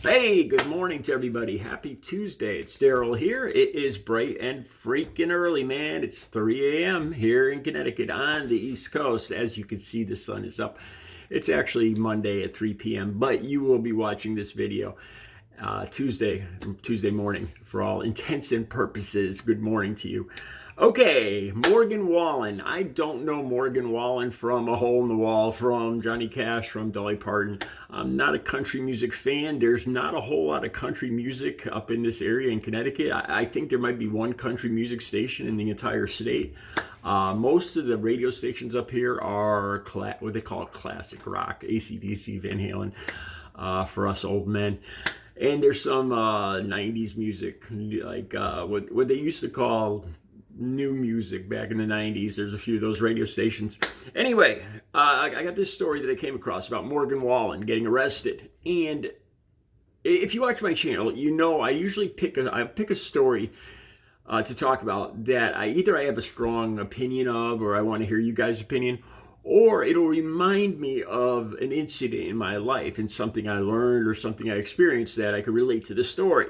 Hey, good morning to everybody. Happy Tuesday. It's Daryl here. It is bright and freaking early, man. It's 3 a.m. here in Connecticut on the East Coast. As you can see, the sun is up. It's actually Monday at 3 p.m., but you will be watching this video Tuesday morning for all intents and purposes. Good morning to you. Okay, Morgan Wallen. I don't know Morgan Wallen from A Hole in the Wall, from Johnny Cash, from Dolly Parton. I'm not a country music fan. There's not a whole lot of country music up in this area in Connecticut. I think there might be one country music station in the entire state. Most of the radio stations up here are what they call classic rock, AC/DC, Van Halen, for us old men. And there's some 90s music, like what they used to call new music back in the 90s. There's a few of those radio stations. Anyway, I got this story that I came across about Morgan Wallen getting arrested. And if you watch my channel, you know I usually pick a story to talk about that I have a strong opinion of, or I want to hear you guys' opinion, or it'll remind me of an incident in my life and something I learned or something I experienced that I could relate to the story.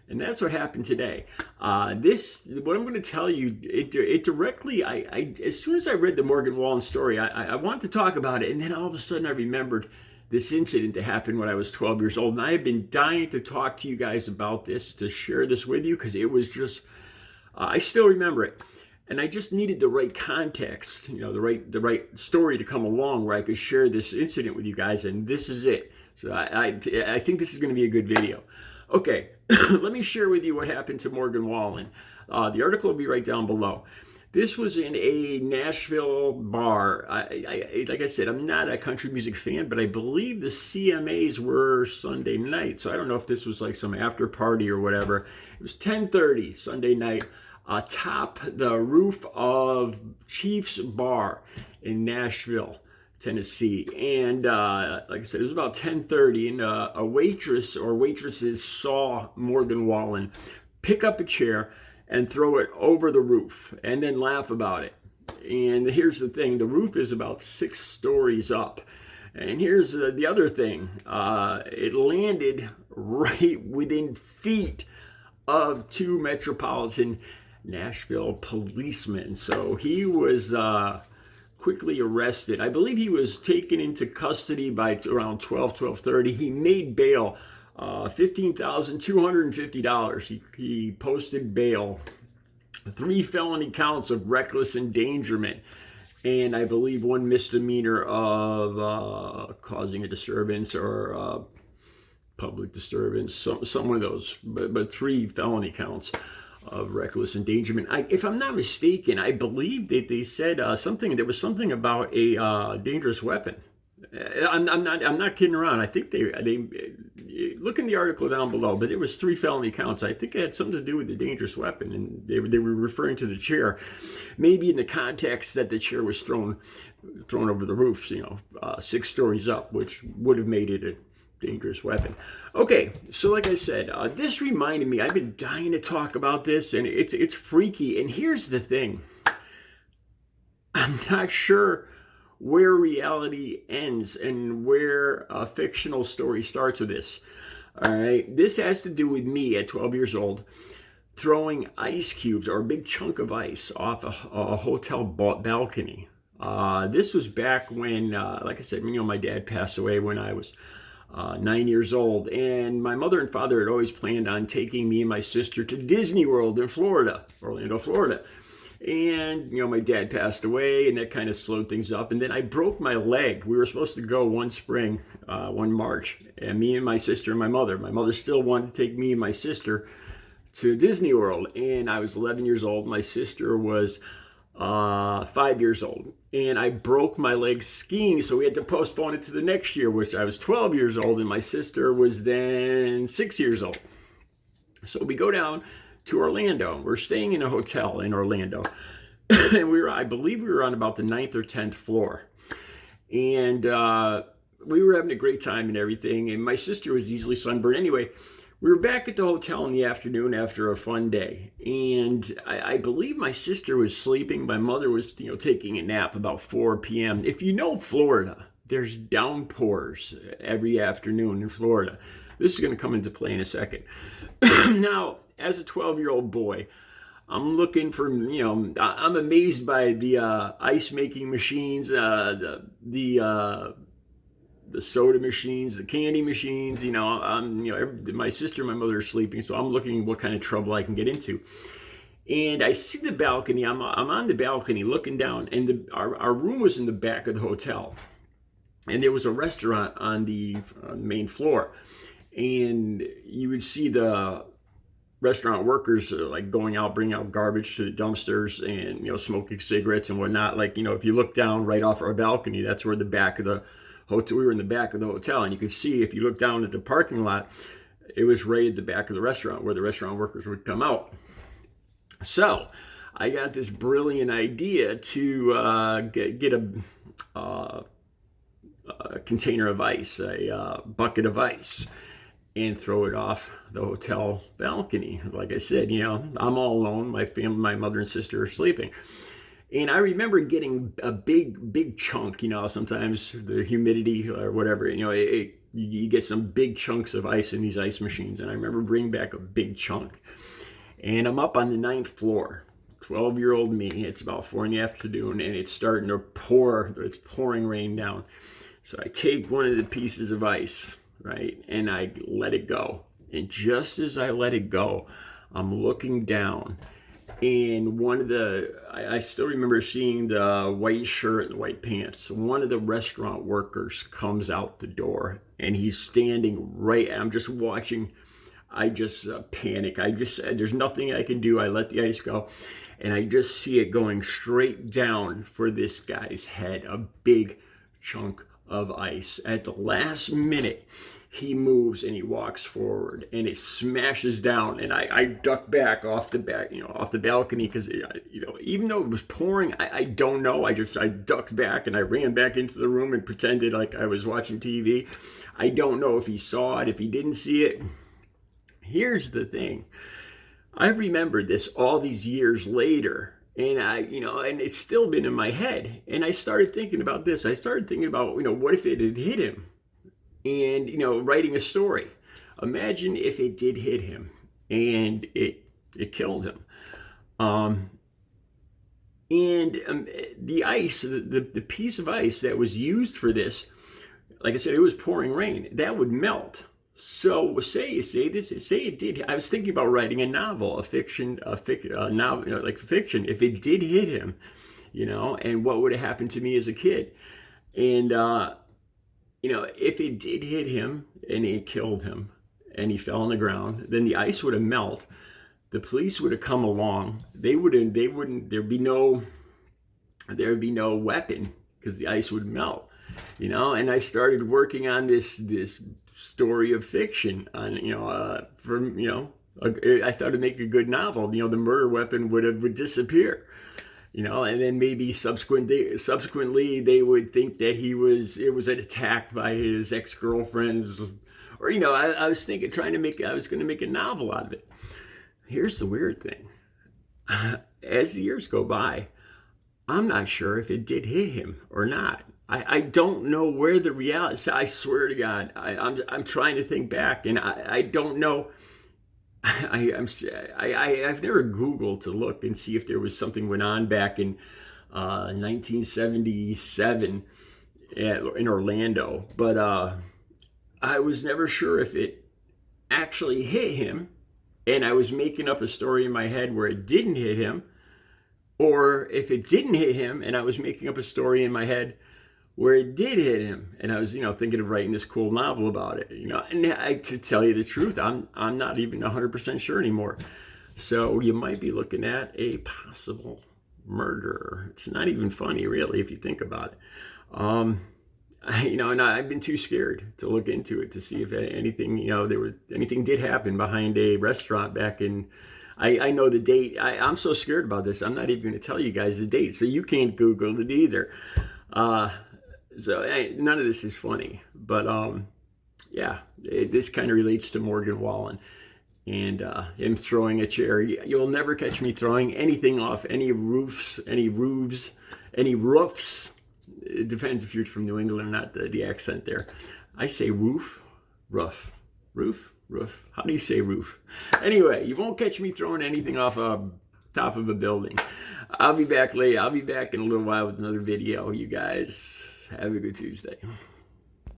And that's what happened today. What I'm going to tell you, it directly, as soon as I read the Morgan Wallen story, I wanted to talk about it. And then all of a sudden I remembered this incident that happened when I was 12 years old. And I have been dying to talk to you guys about this, to share this with you, because it was just, I still remember it. And I just needed the right context, the right story to come along where I could share this incident with you guys. And this is it. So I think this is going to be a good video. Okay, let me share with you what happened to Morgan Wallen. The article will be right down below. This was in a Nashville bar. Like I said, I'm not a country music fan, but I believe the CMAs were Sunday night. So I don't know if this was like some after party or whatever. It was 10:30 Sunday night atop the roof of Chief's Bar in Nashville, Tennessee. And like I said, it was about 10:30, and a waitress or waitresses saw Morgan Wallen pick up a chair and throw it over the roof and then laugh about it. And here's the thing, the roof is about 6 stories up. And here's the other thing, it landed right within feet of 2 Metropolitan Nashville policemen. So he was quickly arrested. I believe he was taken into custody by around 12:30. He made bail, $15,250. He posted bail, 3 felony counts of reckless endangerment, and I believe 1 misdemeanor of causing a disturbance or public disturbance, some of those, but 3 felony counts of reckless endangerment. If I'm not mistaken, I believe that they said there was something about a dangerous weapon. I'm not kidding around. I think they look in the article down below, but it was 3 felony counts. I think it had something to do with the dangerous weapon, and they were referring to the chair, maybe in the context that the chair was thrown over the roof, 6 stories up, which would have made it a dangerous weapon. Okay, so like I said, this reminded me, I've been dying to talk about this, and it's freaky. And here's the thing, I'm not sure where reality ends and where a fictional story starts with this. All right, this has to do with me at 12 years old throwing ice cubes or a big chunk of ice off a hotel balcony. This was back when, like I said, my dad passed away when I was 9 years old, and my mother and father had always planned on taking me and my sister to Disney World in Orlando, Florida. And, my dad passed away, and that kind of slowed things up. And then I broke my leg. We were supposed to go one spring, one March, and me and my sister and my mother. My mother still wanted to take me and my sister to Disney World, and I was 11 years old. My sister was 5 years old, and I broke my leg skiing, so we had to postpone it to the next year, which I was 12 years old, and my sister was then 6 years old. So we go down to Orlando. We're staying in a hotel in Orlando, and I believe we were on about the 9th or 10th floor, and we were having a great time and everything, and my sister was easily sunburned. Anyway, we were back at the hotel in the afternoon after a fun day, and I believe my sister was sleeping. My mother was, taking a nap about 4 p.m. If you know Florida, there's downpours every afternoon in Florida. This is going to come into play in a second. Now, as a 12-year-old boy, I'm looking for, I'm amazed by the ice making machines, the soda machines, the candy machines. My sister and my mother are sleeping, so I'm looking what kind of trouble I can get into. And I see the balcony. I'm on the balcony looking down, and our room was in the back of the hotel, and there was a restaurant on the main floor, and you would see the restaurant workers like going out, bringing out garbage to the dumpsters, and smoking cigarettes and whatnot. Like if you look down right off our balcony, that's where the back of the hotel. We were in the back of the hotel, and you could see if you look down at the parking lot, it was right at the back of the restaurant where the restaurant workers would come out. So I got this brilliant idea to get a container of ice, a bucket of ice, and throw it off the hotel balcony. Like I said, I'm all alone. My family, my mother and sister are sleeping. And I remember getting a big chunk, sometimes the humidity or whatever, you get some big chunks of ice in these ice machines. And I remember bringing back a big chunk. And I'm up on the 9th floor, 12-year-old me. It's about 4 in the afternoon, and it's starting to pour. It's pouring rain down. So I take one of the pieces of ice, right, and I let it go. And just as I let it go, I'm looking down, and I still remember seeing the white shirt and white pants. One of the restaurant workers comes out the door, and he's standing right. I'm just watching. I just panic. There's nothing I can do. I let the ice go, and I just see it going straight down for this guy's head, a big chunk of ice. At the last minute, he moves and he walks forward, and it smashes down, and I duck back off the balcony because even though it was pouring, I don't know. I ducked back and I ran back into the room and pretended like I was watching TV. I don't know if he saw it, if he didn't see it. Here's the thing. I remembered this all these years later, and and it's still been in my head. And I started thinking about this. I started thinking about, what if it had hit him? And, writing a story. Imagine if it did hit him and it killed him. The ice, the piece of ice that was used for this, like I said, it was pouring rain. That would melt. So say it did. I was thinking about writing a novel, a novel, like fiction. If it did hit him, and what would have happened to me as a kid, and if it did hit him and it killed him, and he fell on the ground, then the ice would have melted. The police would have come along. There'd be no weapon because the ice would melt. And I started working on this story of fiction on I thought it'd make a good novel. The murder weapon would disappear, and then maybe subsequently they would think that it was an attack by his ex-girlfriends, or I was thinking I was going to make a novel out of it. Here's the weird thing. As the years go by, I'm not sure if it did hit him or not. I don't know where the reality. I swear to God, I'm trying to think back, and I don't know. I've never Googled to look and see if there was something went on back in 1977 in Orlando, but I was never sure if it actually hit him, and I was making up a story in my head where it didn't hit him, or if it didn't hit him and I was making up a story in my head where it did hit him, and I was, thinking of writing this cool novel about it, and to tell you the truth, I'm not even 100% sure anymore. So you might be looking at a possible murderer. It's not even funny, really, if you think about it. And I've been too scared to look into it to see if anything, anything did happen behind a restaurant back in. I know the date. I'm so scared about this. I'm not even going to tell you guys the date, so you can't Google it either. So none of this is funny, but this kind of relates to Morgan Wallen and him throwing a chair. You'll never catch me throwing anything off any roofs, any roofs. It depends if you're from New England or not, the accent there. I say roof, Roof? Roof. How do you say roof? Anyway, you won't catch me throwing anything off a top of a building. I'll be back later. I'll be back in a little while with another video. You guys have a good Tuesday.